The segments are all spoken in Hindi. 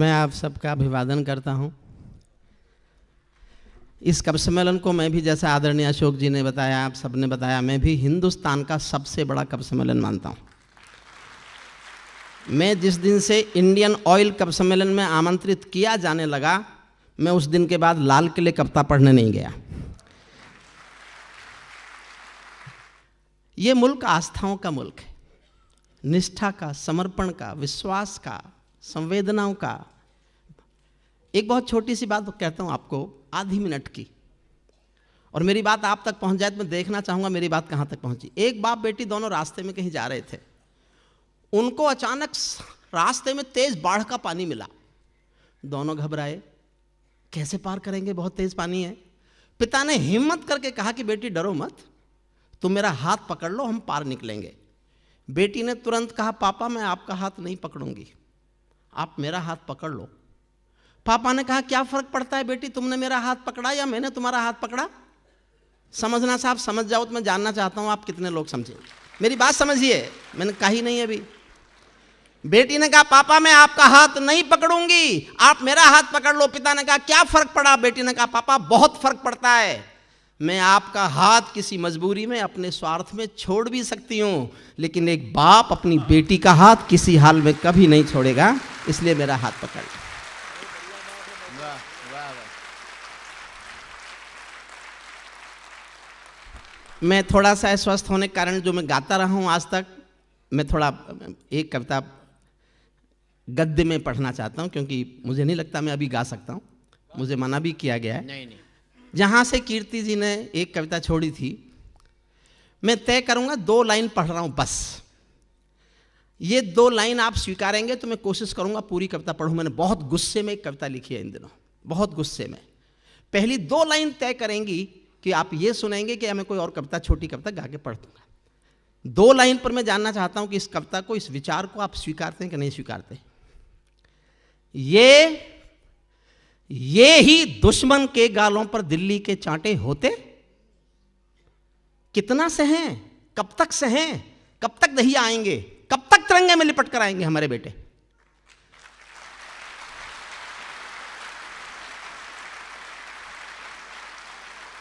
मैं आप सबका अभिवादन करता हूं। इस कवि सम्मेलन को मैं भी, जैसा आदरणीय अशोक जी ने बताया, आप सबने बताया, मैं भी हिंदुस्तान का सबसे बड़ा कवि सम्मेलन मानता हूं। मैं जिस दिन से इंडियन ऑयल कवि सम्मेलन में आमंत्रित किया जाने लगा, मैं उस दिन के बाद लाल किले कविता पढ़ने नहीं गया। ये मुल्क आस्थाओं का मुल्क है, निष्ठा का, समर्पण का, विश्वास का, संवेदनाओं का। एक बहुत छोटी सी बात कहता हूं आपको, आधी मिनट की, और मेरी बात आप तक पहुंच जाए तो मैं देखना चाहूंगा मेरी बात कहां तक पहुंची। एक बाप बेटी दोनों रास्ते में कहीं जा रहे थे, उनको अचानक रास्ते में तेज बाढ़ का पानी मिला। दोनों घबराए, कैसे पार करेंगे, बहुत तेज पानी है। पिता ने हिम्मत करके कहा कि बेटी डरो मत, तुम मेरा हाथ पकड़ लो, हम पार निकलेंगे। बेटी ने तुरंत कहा, पापा मैं आपका हाथ नहीं पकड़ूंगी, आप मेरा हाथ पकड़ लो। पापा ने कहा, क्या फर्क पड़ता है बेटी, तुमने मेरा हाथ पकड़ा या मैंने तुम्हारा हाथ पकड़ा? समझना साहब, समझ जाओ तो मैं जानना चाहता हूं आप कितने लोग समझे। मेरी बात समझिए, मैंने कही नहीं अभी। बेटी ने कहा, पापा मैं आपका हाथ नहीं पकड़ूंगी, आप मेरा हाथ पकड़ लो। पिता ने कहा, क्या फर्क पड़ा? बेटी ने कहा, पापा बहुत फर्क पड़ता है, मैं आपका हाथ किसी मजबूरी में, अपने स्वार्थ में छोड़ भी सकती हूं, लेकिन एक बाप अपनी बेटी का हाथ किसी हाल में कभी नहीं छोड़ेगा, इसलिए मेरा हाथ पकड़ लो। मैं थोड़ा सा अस्वस्थ होने के कारण जो मैं गाता रहा हूं आज तक, मैं थोड़ा एक कविता गद्य में पढ़ना चाहता हूं, क्योंकि मुझे नहीं लगता मैं अभी गा सकता हूं, मुझे मना भी किया गया है। नहीं। जहां से कीर्ति जी ने एक कविता छोड़ी थी, मैं तय करूंगा 2 लाइन पढ़ रहा हूं बस। ये 2 लाइन आप स्वीकारेंगे तो मैं कोशिश करूंगा पूरी कविता पढ़ूं। मैंने बहुत गुस्से में एक कविता लिखी है इन दिनों, बहुत गुस्से में। पहली 2 लाइन तय करेंगी कि आप ये सुनेंगे कि मैं कोई और कविता, छोटी कविता गा के पढ़ दूंगा। 2 लाइन पर मैं जानना चाहता हूं कि इस कविता को, इस विचार को आप स्वीकारते हैं कि नहीं स्वीकारते। ये ही दुश्मन के गालों पर दिल्ली के चांटे होते, कितना सहें, कब तक सहें, कब तक दहिया आएंगे, कब तक तिरंगे में लिपट कर आएंगे हमारे बेटे।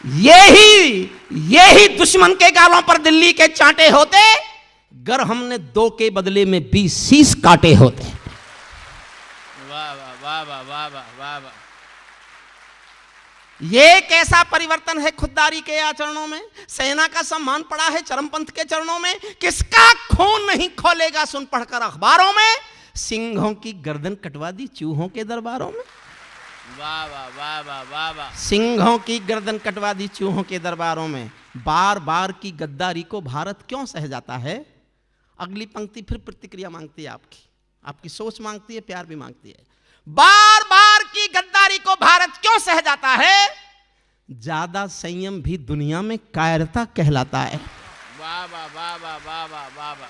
ये ही दुश्मन के गालों पर दिल्ली के चांटे होते, गर हमने 2 के बदले में 20 शीश काटे होते। वाह वाह वाह वाह वाह वाह वाह। ये कैसा परिवर्तन है खुददारी के आचरणों में। सेना का सम्मान पड़ा है चरमपंथ के चरणों में, किसका खून नहीं खोलेगा सुन पढ़कर अखबारों में। सिंहों की गर्दन कटवा दी चूहों के दरबारों में। वाह वाह वाह वाह वाह वाह। सिंहों की गर्दन कटवा दी चूहों के दरबारों में। बार बार की गद्दारी को भारत क्यों सह जाता है। अगली पंक्ति फिर प्रतिक्रिया मांगती है, आपकी सोच मांगती है, प्यार भी मांगती है। बार बार की गद्दारी को भारत क्यों सह जाता है, ज्यादा संयम भी दुनिया में कायरता कहलाता है। वाह वाह वाह वाह वाह वाह वाह वाह।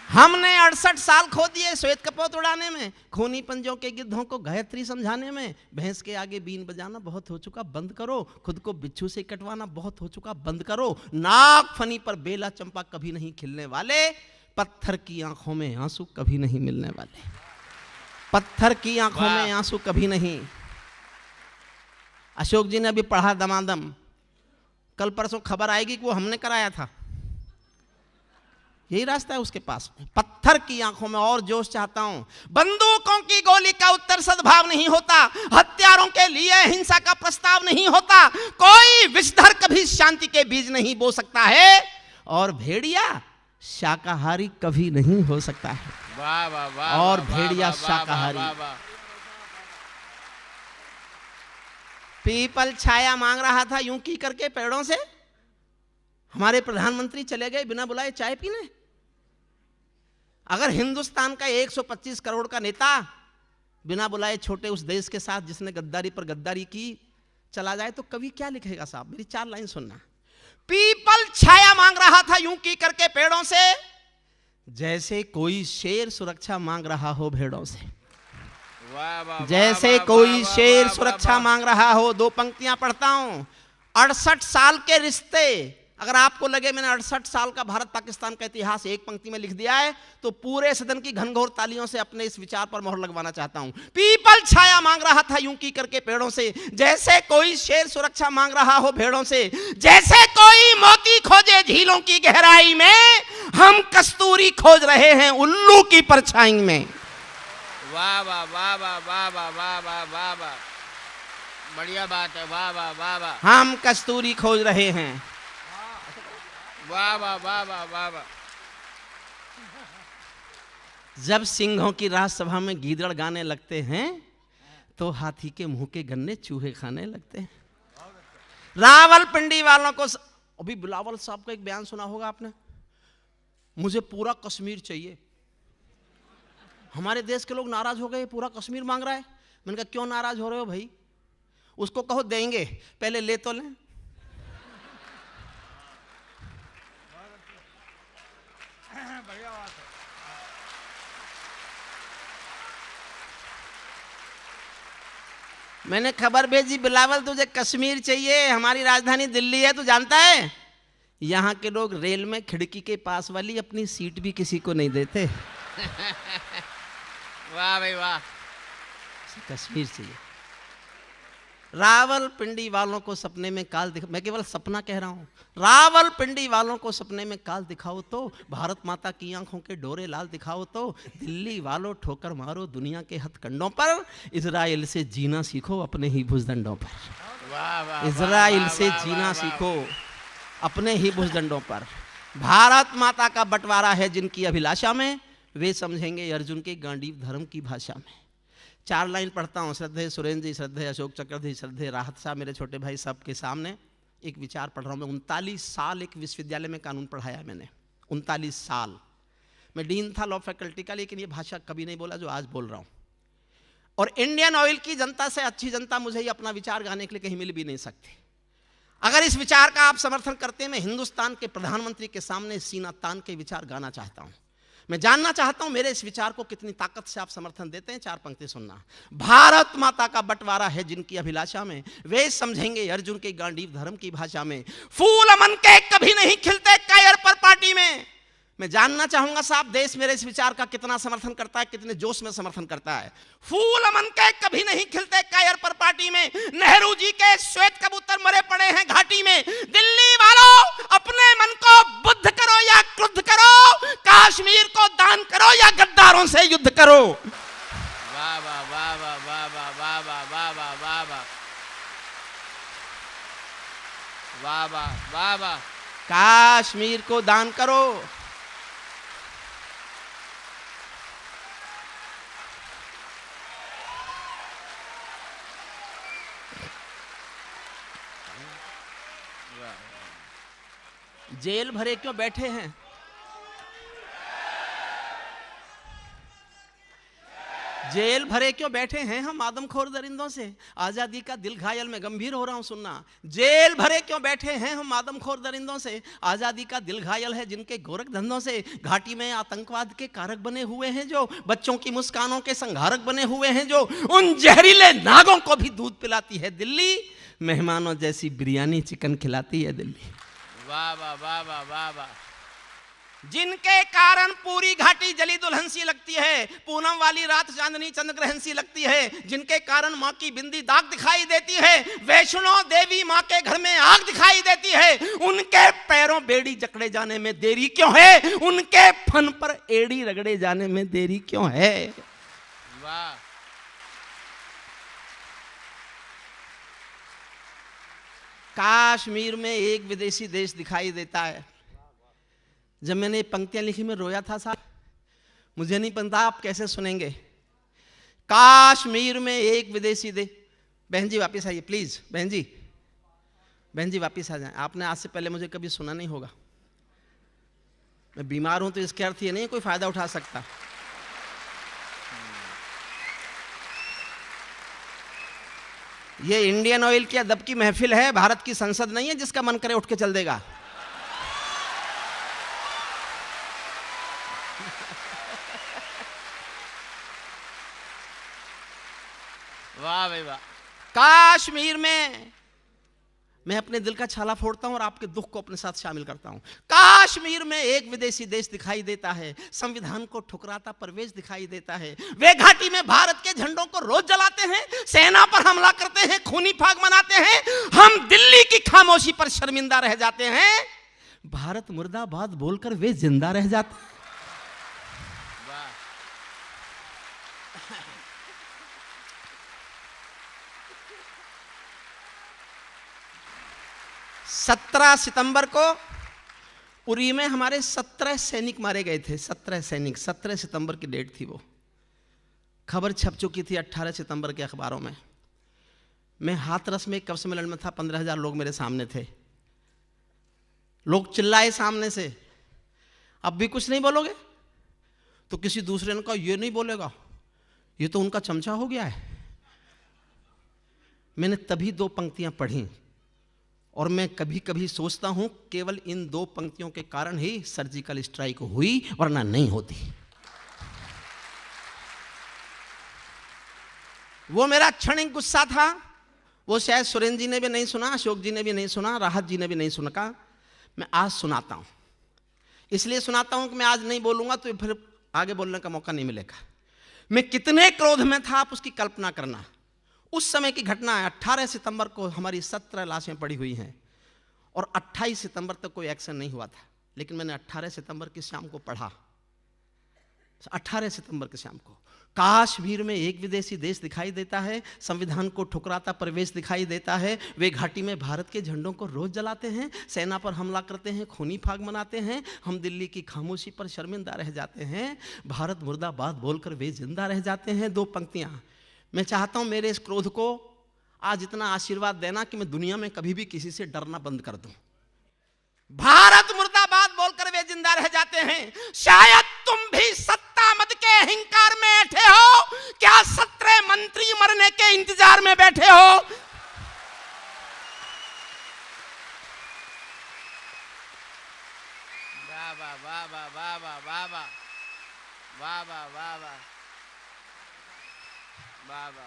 हमने 68 साल खो दिए श्वेत कपोत उड़ाने में, खूनी पंजों के गिद्धों को गायत्री समझाने में। भैंस के आगे बीन बजाना बहुत हो चुका, बंद करो। खुद को बिच्छू से कटवाना बहुत हो चुका, बंद करो। नाक फनी पर बेला चंपा कभी नहीं खिलने वाले, पत्थर की आंखों में आंसू कभी नहीं मिलने वाले। पत्थर की आंखों में आंसू कभी नहीं। अशोक जी ने अभी पढ़ा दमादम, कल परसों खबर आएगी कि वो हमने कराया था। यही रास्ता है उसके पास में। पत्थर की आंखों में और जोश चाहता हूं। बंदूकों की गोली का उत्तर सद्भाव नहीं होता, हथियारों के लिए हिंसा का प्रस्ताव नहीं होता। कोई विषधर कभी शांति के बीज नहीं बो सकता है, और भेड़िया शाकाहारी कभी नहीं हो सकता है। वाह वाह वाह। और भेड़िया शाकाहारी। पीपल छाया मांग रहा था यूं की करके पेड़ों से, हमारे प्रधानमंत्री चले गए बिना बुलाए चाय पीने। अगर हिंदुस्तान का 125 करोड़ का नेता बिना बुलाए छोटे उस देश के साथ जिसने गद्दारी पर गद्दारी की चला जाए, तो कवि क्या लिखेगा साहब। मेरी 4 लाइन सुनना। पीपल छाया मांग रहा था यूं की करके पेड़ों से, जैसे कोई शेर सुरक्षा मांग रहा हो भेड़ों से। वाह वाह। जैसे कोई शेर सुरक्षा मांग रहा हो। 2 पंक्तियां पढ़ता हूं। 68 साल के रिश्ते अगर आपको लगे मैंने 68 साल का भारत पाकिस्तान का इतिहास एक पंक्ति में लिख दिया है, तो पूरे सदन की घनघोर तालियों से अपने इस विचार पर मोहर लगवाना चाहता हूं। पीपल छाया मांग रहा था यूं की करके पेड़ों से, जैसे कोई शेर सुरक्षा मांग रहा हो भेड़ों से, जैसे कोई मोती खोजे झीलों की गहराई में, हम कस्तूरी खोज रहे हैं उल्लू की परछाई में। वाह वाह वाह वाह वाह वाह वाह वाह वाह वाह, बढ़िया बात है। वाह वाह वाह वाह, हम कस्तूरी खोज रहे हैं। वाह वाह वाह वाह वाह वाह। जब सिंहों की राजसभा में गीदड़ गाने लगते हैं, तो हाथी के मुंह के गन्ने चूहे खाने लगते हैं। रावलपिंडी वालों को अभी बिलावल साहब का एक बयान सुना होगा आपने, मुझे पूरा कश्मीर चाहिए। हमारे देश के लोग नाराज हो गए, पूरा कश्मीर मांग रहा है। मैंने कहा क्यों नाराज हो रहे हो भाई, उसको कहो देंगे, पहले ले तो लें। मैंने खबर भेजी, बिलावल तुझे कश्मीर चाहिए, हमारी राजधानी दिल्ली है, तू जानता है यहाँ के लोग रेल में खिड़की के पास वाली अपनी सीट भी किसी को नहीं देते। वाह भाई वाह, कश्मीर चाहिए। रावलपिंडी वालों को सपने में काल दिखा, मैं केवल सपना कह रहा हूं, रावलपिंडी वालों को सपने में काल दिखाओ तो, भारत माता की आंखों के डोरे लाल दिखाओ तो, दिल्ली वालों ठोकर मारो दुनिया के हथकंडों पर, इजराइल से जीना सीखो अपने ही भुजदंडों पर। वाह वाह, इजराइल से जीना सीखो अपने ही भुजदंडों पर। भारत माता का बंटवारा है जिनकी अभिलाषा में, वे समझेंगे अर्जुन के गांडीव धर्म की भाषा में। 4 लाइन पढ़ता हूँ। श्रद्धेय सुरेंद्र जी, श्रद्धेय अशोक चक्रवर्ती, श्रद्धेय राहत साहब, मेरे छोटे भाई साहब के सामने एक विचार पढ़ रहा हूँ। मैं 39 साल एक विश्वविद्यालय में कानून पढ़ाया मैंने, 39 साल। मैं डीन था लॉ फैकल्टी का, लेकिन ये भाषा कभी नहीं बोला जो आज बोल रहा हूँ। और इंडियन ऑयल की जनता से अच्छी जनता मुझे ही अपना विचार गाने के लिए कहीं मिल भी नहीं सकती। अगर इस विचार का आप समर्थन करते हैं, मैं हिंदुस्तान के प्रधानमंत्री के सामने सीना तान के विचार गाना चाहता हूं। मैं जानना चाहता हूं मेरे इस विचार को कितनी ताकत से आप समर्थन देते हैं। 4 पंक्ति सुनना। भारत माता का बंटवारा है जिनकी अभिलाषा में, वे समझेंगे अर्जुन के गांडीव धर्म की भाषा में। फूल अमन के कभी नहीं खिलते कायर पर पार्टी में। मैं जानना चाहूंगा साहब देश मेरे इस विचार का कितना समर्थन करता है, कितने जोश में समर्थन करता है। फूल अमन के कभी नहीं खिलते कायर पर पार्टी में, नेहरू जी के श्वेत कबूतर मरे पड़े हैं घाटी में। दिल्ली वालों अपने मन को बुद्ध करो या क्रुद्ध करो, कश्मीर को दान करो या गद्दारों से युद्ध करो। वाह वाह वाह वाह वाह वाह वाह वाह वाह वाह वाह वाह वाह वाह वाह वाह, कश्मीर को दान करो। जेल भरे क्यों बैठे हैं, जेल भरे क्यों बैठे हैं हम आदमखोर दरिंदों से। आजादी का दिल घायल, में गंभीर हो रहा हूं सुनना। जेल भरे क्यों बैठे हैं हम आदमखोर दरिंदों से, आजादी का दिल घायल है जिनके गोरख धंधों से। घाटी में आतंकवाद के कारक बने हुए हैं जो, बच्चों की मुस्कानों के संहारक बने हुए हैं जो, उन जहरीले नागों को भी दूध पिलाती है दिल्ली, मेहमानों जैसी बिरयानी चिकन खिलाती है दिल्ली। वाह वाह वाह वाह वाह वाह, जिनके कारण पूरी घाटी जली दुल्हन सी लगती है, पूनम वाली रात चांदनी चंद्र ग्रहण सी लगती है। जिनके कारण माँ की बिंदी दाग दिखाई देती है, वैष्णो देवी माँ के घर में आग दिखाई देती है। उनके पैरों बेड़ी जकड़े जाने में देरी क्यों है, उनके फन पर एड़ी रगड़े जाने में देरी क्यों है। वाह, कश्मीर में एक विदेशी देश दिखाई देता है। जब मैंने ये पंक्तियां लिखी मैं रोया था साहब, मुझे नहीं पता आप कैसे सुनेंगे। कश्मीर में एक विदेशी देश। बहन जी वापस आइए प्लीज, बहन जी वापस आ जाएं। आपने आज से पहले मुझे कभी सुना नहीं होगा। मैं बीमार हूं तो इसके अर्थ ये नहीं कोई फायदा उठा सकता। ये इंडियन ऑयल की अदब की महफिल है, भारत की संसद नहीं है जिसका मन करे उठ के चल देगा। वाह भाई वाह, कश्मीर में मैं अपने दिल का छाला फोड़ता हूं और आपके दुख को अपने साथ शामिल करता हूं। काश्मीर में एक विदेशी देश दिखाई देता है, संविधान को ठुकराता परवेश दिखाई देता है। वे घाटी में भारत के झंडों को रोज जलाते हैं, सेना पर हमला करते हैं, खूनी फाग मनाते हैं। हम दिल्ली की खामोशी पर शर्मिंदा रह जाते हैं, भारत मुर्दाबाद बोलकर वे जिंदा रह जाते हैं। 17 सितंबर को उरी में हमारे 17 सैनिक मारे गए थे। 17 सैनिक, 17 सितंबर की डेट थी वो। खबर छप चुकी थी 18 सितंबर के अखबारों में। मैं हाथरस में एक कवि सम्मेलन में था, 15,000 लोग मेरे सामने थे। लोग चिल्लाए सामने से, अब भी कुछ नहीं बोलोगे? तो किसी दूसरे ने कहा ये नहीं बोलेगा, ये तो उनका चमचा हो गया है। मैंने तभी 2 पंक्तियां पढ़ी और मैं कभी कभी सोचता हूं केवल इन 2 पंक्तियों के कारण ही सर्जिकल स्ट्राइक हुई, वरना नहीं होती। वो मेरा क्षणिक गुस्सा था, वो शायद सुरेंद्र जी ने भी नहीं सुना, अशोक जी ने भी नहीं सुना, राहत जी ने भी नहीं सुना। मैं आज सुनाता हूं, इसलिए सुनाता हूं कि मैं आज नहीं बोलूंगा तो फिर आगे बोलने का मौका नहीं मिलेगा। मैं कितने क्रोध में था आप उसकी कल्पना करना। उस समय की घटना है, 18 सितंबर को हमारी 17 लाशें पड़ी हुई हैं और 28 सितंबर तक कोई एक्शन नहीं हुआ था। लेकिन मैंने 18 सितंबर की शाम को पढ़ा, 18 सितंबर की शाम को, काश्मीर में एक विदेशी देश दिखाई देता है, संविधान को ठुकराता प्रवेश दिखाई देता है। वे घाटी में भारत के झंडों को रोज जलाते हैं, सेना पर हमला करते हैं, खूनी फाग मनाते हैं। हम दिल्ली की खामोशी पर शर्मिंदा रह जाते हैं, भारत मुर्दाबाद बोलकर वे जिंदा रह जाते हैं। 2 पंक्तियां। मैं चाहता हूं मेरे इस क्रोध को आज इतना आशीर्वाद देना कि मैं दुनिया में कभी भी किसी से डरना बंद कर दूं। भारत मुर्दाबाद बोलकर वे जिंदा रह जाते हैं। शायद तुम भी सत्ता मद के अहंकार में बैठे हो, क्या 17 मंत्री मरने के इंतजार में बैठे हो? वाह वाह वाह वाह वाह वाह वाह वाह वाह वाह वाह वाह वाह वाह,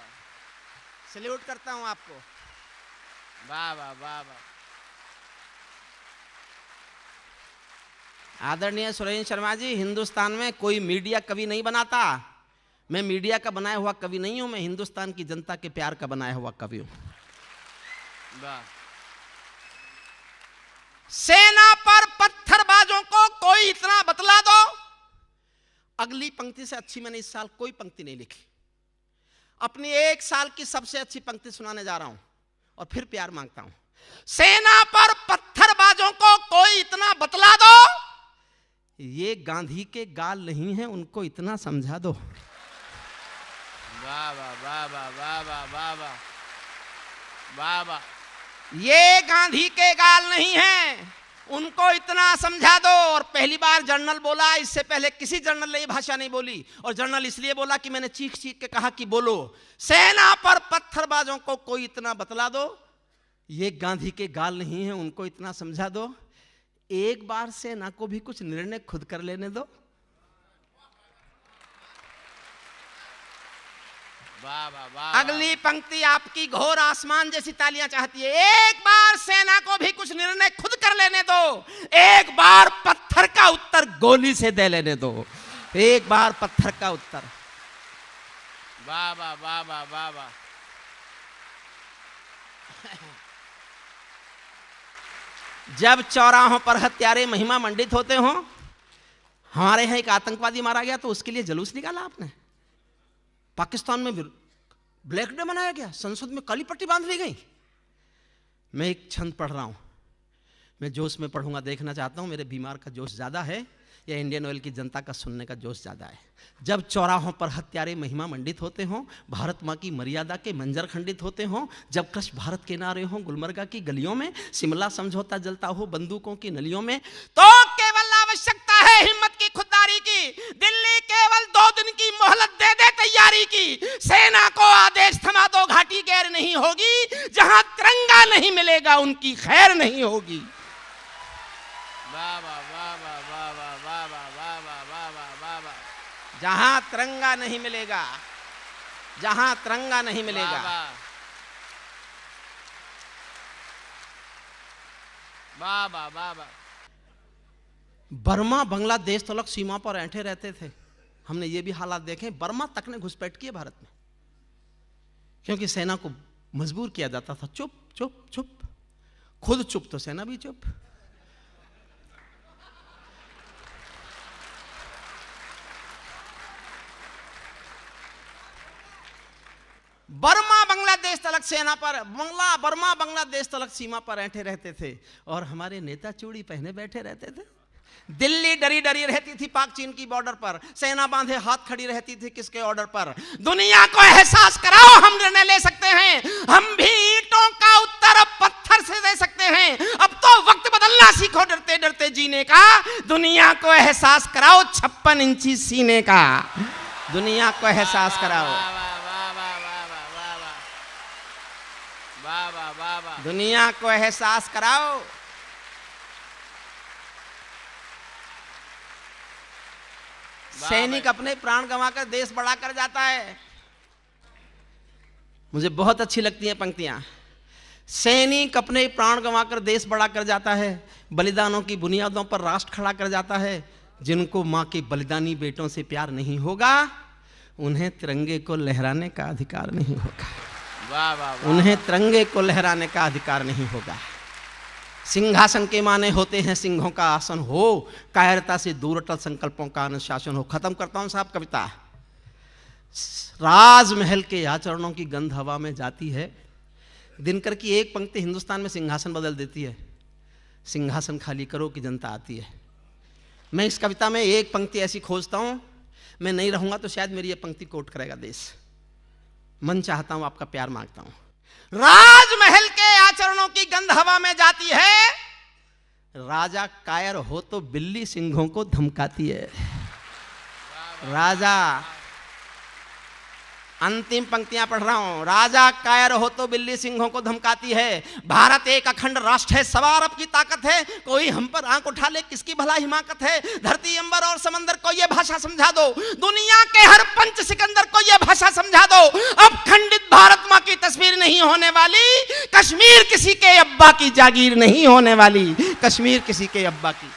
सैल्यूट करता हूं आपको। वाह वाह वाह वाह। आदरणीय सुरेंद्र शर्मा जी, हिंदुस्तान में कोई मीडिया कवि नहीं बनाता। मैं मीडिया का बनाया हुआ कवि नहीं हूं, मैं हिंदुस्तान की जनता के प्यार का बनाया हुआ कवि हूं। वाह। सेना पर पत्थरबाजों को कोई इतना बतला दो। अगली पंक्ति से अच्छी मैंने इस साल कोई पंक्ति नहीं लिखी। अपनी 1 साल की सबसे अच्छी पंक्ति सुनाने जा रहा हूं और फिर प्यार मांगता हूं। सेना पर पत्थरबाजों को कोई इतना बतला दो, ये गांधी के गाल नहीं है, उनको इतना समझा दो। वाह वाह वाह वाह वाह वाह वाह वाह वाह वाह। ये गांधी के गाल नहीं है, उनको इतना समझा दो। और पहली बार जर्नल बोला, इससे पहले किसी जर्नल ने ये भाषा नहीं बोली। और जर्नल इसलिए बोला कि मैंने चीख चीख के कहा कि बोलो, सेना पर पत्थरबाजों को कोई इतना बतला दो, ये गांधी के गाल नहीं है, उनको इतना समझा दो। एक बार सेना को भी कुछ निर्णय खुद कर लेने दो। वाह वाह वाह। अगली पंक्ति आपकी घोर आसमान जैसी तालियां चाहती है। एक बार सेना को भी कुछ निर्णय खुद कर लेने दो, एक बार पत्थर का उत्तर गोली से दे लेने दो, एक बार पत्थर का उत्तर। वाह वाह वाह वाह वाह वाह। जब चौराहों पर हत्यारे महिमा मंडित होते हो, हमारे यहां एक आतंकवादी मारा गया तो उसके लिए जुलूस निकाला आपने। पाकिस्तान में ब्लैक डे मनाया गया, संसद में काली पट्टी बांध ली गई। मैं एक छंद पढ़ रहा हूं, मैं जोश में पढ़ूंगा, देखना चाहता हूं मेरे बीमार का जोश ज्यादा है या इंडियन ऑयल की जनता का सुनने का जोश ज्यादा है। जब चौराहों पर हत्यारे महिमा मंडित होते हों, भारत मां की मर्यादा के मंजर खंडित होते हों, जब कृष भारत के नारे हों गुलमर्गा की गलियों में, शिमला समझौता जलता हो बंदूकों की नलियों में, तो केवल आवश्यकता है हिम्मत की, खुददारी की। दिल्ली केवल 2 दिन की मोहलत दे दे तैयारी की। सेना को आदेश थमा दो, घाटी गैर नहीं होगी। जहां तिरंगा नहीं मिलेगा उनकी खैर नहीं होगी। वाह वाह वाह वाह वाह वाह वाह वाह वाह वाह वाह वाह वाह वाह। जहां तिरंगा नहीं मिलेगा, जहां तिरंगा नहीं मिलेगा। वाह वाह। वाह वाह वाह वाह। बर्मा बांग्लादेश तलक सीमा पर ऐंठे रहते थे। हमने ये भी हालात देखे, बर्मा तक ने घुसपैठ किए भारत में, क्योंकि सेना को मजबूर किया जाता था, चुप चुप चुप, खुद चुप तो सेना भी चुप। बर्मा बांग्लादेश तलक सेना पर बर्मा बांग्लादेश तलक सीमा पर ऐंठे रहते थे, और हमारे नेता चूड़ी पहने बैठे रहते थे। दिल्ली डरी डरी रहती थी पाक चीन की बॉर्डर पर, सेना बांधे हाथ खड़ी रहती थी किसके ऑर्डर पर? दुनिया को एहसास कराओ हम निर्णय ले सकते हैं, हम भी ईंटों का उत्तर अब पत्थर से दे सकते हैं। अब तो वक्त बदलना सीखो डरते डरते जीने का, दुनिया को एहसास कराओ 56 इंची सीने का, दुनिया को एहसास कराओ, दुनिया को एहसास कराओ। सैनिक अपने प्राण गंवाकर देश बड़ा कर जाता है। मुझे बहुत अच्छी लगती हैं पंक्तियां। सैनिक अपने प्राण गंवाकर देश बड़ा कर जाता है, बलिदानों की बुनियादों पर राष्ट्र खड़ा कर जाता है। जिनको मां के बलिदानी बेटों से प्यार नहीं होगा, उन्हें तिरंगे को लहराने का अधिकार नहीं होगा। वाह वाह वाह। उन्हें तिरंगे को लहराने का अधिकार नहीं होगा। सिंहासन के माने होते हैं सिंहों का आसन हो, कायरता से दूर अटल संकल्पों का अनुशासन हो। खत्म करता हूं साहब कविता। राजमहल के आचरणों की गंध हवा में जाती है। दिनकर की एक पंक्ति हिंदुस्तान में सिंहासन बदल देती है। सिंहासन खाली करो कि जनता आती है। मैं इस कविता में एक पंक्ति ऐसी खोजता हूं, मैं नहीं रहूंगा तो शायद मेरी ये पंक्ति कोट करेगा देश। मन चाहता हूं, आपका प्यार मांगता हूं। राजमहल के आचरणों की गंध हवा में जाती है, राजा कायर हो तो बिल्ली सिंहों को धमकाती है। राजा, अंतिम पंक्तियां पढ़ रहा हूं। राजा कायर हो तो बिल्ली सिंहों को धमकाती है। भारत एक अखंड राष्ट्र है, सवा अरब की ताकत है, कोई हम पर आंख उठा ले किसकी भला हिमाकत है। धरती अंबर और समंदर को यह भाषा समझा दो, दुनिया के हर पंच सिकंदर को यह भाषा समझा दो। अब खंडित भारत मां की तस्वीर नहीं होने वाली, कश्मीर किसी के अब्बा की जागीर नहीं होने वाली, कश्मीर किसी के अब्बा की